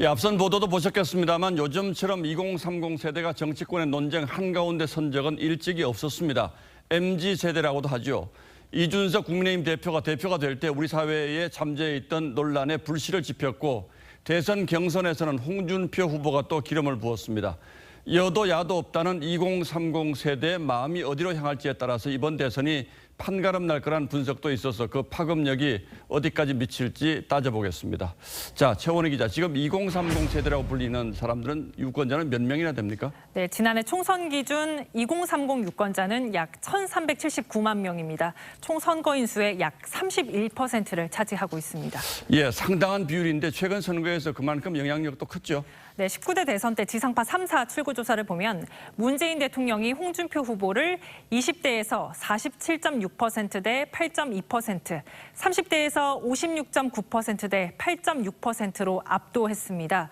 예, 앞선 보도도 보셨겠습니다만 요즘처럼 2030 세대가 정치권의 논쟁 한가운데 선 적은 일찍이 없었습니다. MZ세대라고도 하죠. 이준석 국민의힘 대표가 될 때 우리 사회에 잠재해 있던 논란에 불씨를 지폈고 대선 경선에서는 홍준표 후보가 또 기름을 부었습니다. 여도 야도 없다는 2030 세대의 마음이 어디로 향할지에 따라서 이번 대선이 판가름 날 거란 분석도 있어서 그 파급력이 어디까지 미칠지 따져보겠습니다. 자, 최원희 기자, 지금 2030 세대라고 불리는 사람들은 유권자는 몇 명이나 됩니까? 네, 지난해 총선 기준 2030 유권자는 약 1,379만 명입니다. 총 선거인 수의 약 31%를 차지하고 있습니다. 예, 상당한 비율인데 최근 선거에서 그만큼 영향력도 컸죠. 네, 19대 대선 때 지상파 3사 출구조사를 보면 문재인 대통령이 홍준표 후보를 20대에서 47.6%대 8.2%, 30대에서 56.9%대 8.6%로 압도했습니다.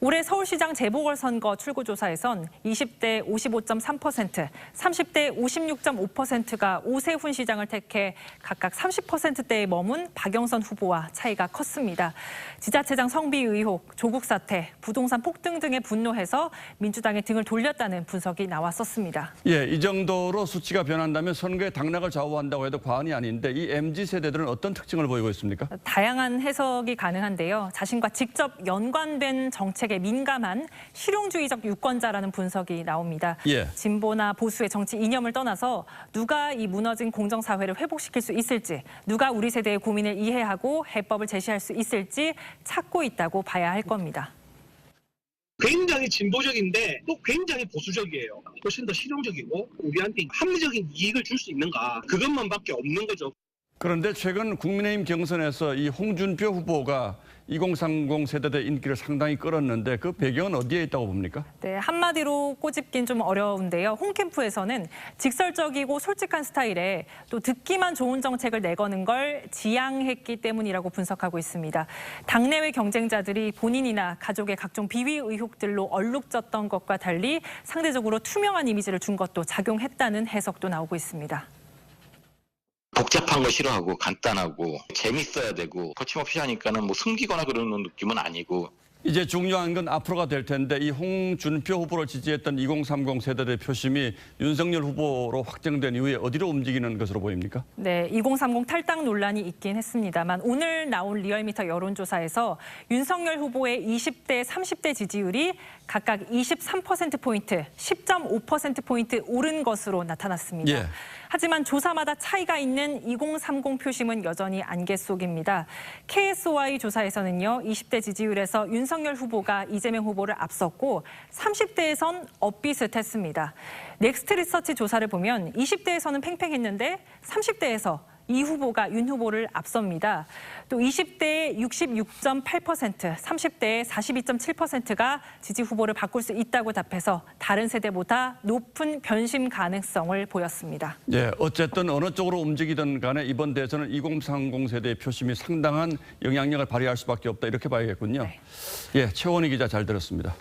올해 서울시장 재보궐선거 출구조사에선 20대 55.3%, 30대 56.5%가 오세훈 시장을 택해 각각 30%대에 머문 박영선 후보와 차이가 컸습니다. 지자체장 성비 의혹, 조국 사태, 부동산 폭등 등에 분노해서 민주당에 등을 돌렸다는 분석이 나왔었습니다. 예, 이 정도로 수치가 변한다면 선거의 당락을 좌우한다고 해도 과언이 아닌데 이 MZ세대들은 어떤 특징을 보이고 있습니까? 다양한 해석이 가능한데요. 자신과 직접 연관된 정책에 민감한 실용주의적 유권자라는 분석이 나옵니다. 예. 진보나 보수의 정치 이념을 떠나서 누가 이 무너진 공정사회를 회복시킬 수 있을지, 누가 우리 세대의 고민을 이해하고 해법을 제시할 수 있을지 찾고 있다고 봐야 할 겁니다. 굉장히 진보적인데 또 굉장히 보수적이에요. 훨씬 더 실용적이고 우리한테 합리적인 이익을 줄 수 있는가, 그것만밖에 없는 거죠. 그런데 최근 국민의힘 경선에서 이 홍준표 후보가 2030 세대의 인기를 상당히 끌었는데 그 배경은 어디에 있다고 봅니까? 네, 한마디로 꼬집긴 좀 어려운데요. 홍캠프에서는 직설적이고 솔직한 스타일에 또 듣기만 좋은 정책을 내거는 걸 지향했기 때문이라고 분석하고 있습니다. 당내외 경쟁자들이 본인이나 가족의 각종 비위 의혹들로 얼룩졌던 것과 달리 상대적으로 투명한 이미지를 준 것도 작용했다는 해석도 나오고 있습니다. 복잡한 거 싫어하고 간단하고 재밌어야 되고 거침없이 하니까는 뭐 숨기거나 그러는 느낌은 아니고. 이제 중요한 건 앞으로가 될 텐데 이 홍준표 후보를 지지했던 2030 세대의 표심이 윤석열 후보로 확정된 이후에 어디로 움직이는 것으로 보입니까? 네, 2030 탈당 논란이 있긴 했습니다만 오늘 나온 리얼미터 여론조사에서 윤석열 후보의 20대, 30대 지지율이 각각 23%포인트, 10.5%포인트 오른 것으로 나타났습니다. 예. 하지만 조사마다 차이가 있는 2030 표심은 여전히 안개 속입니다. KSOI 조사에서는요, 20대 지지율에서 윤석열 후보가 이재명 후보를 앞섰고 30대에선 엇비슷했습니다. 넥스트 리서치 조사를 보면 20대에서는 팽팽했는데 30대에서 이 후보가 윤 후보를 앞섭니다. 또 20대의 66.8%, 30대의 42.7%가 지지 후보를 바꿀 수 있다고 답해서 다른 세대보다 높은 변심 가능성을 보였습니다. 예, 어쨌든 어느 쪽으로 움직이든 간에 이번 대선은 2030 세대의 표심이 상당한 영향력을 발휘할 수밖에 없다 이렇게 봐야겠군요. 네. 예, 최원희 기자 잘 들었습니다.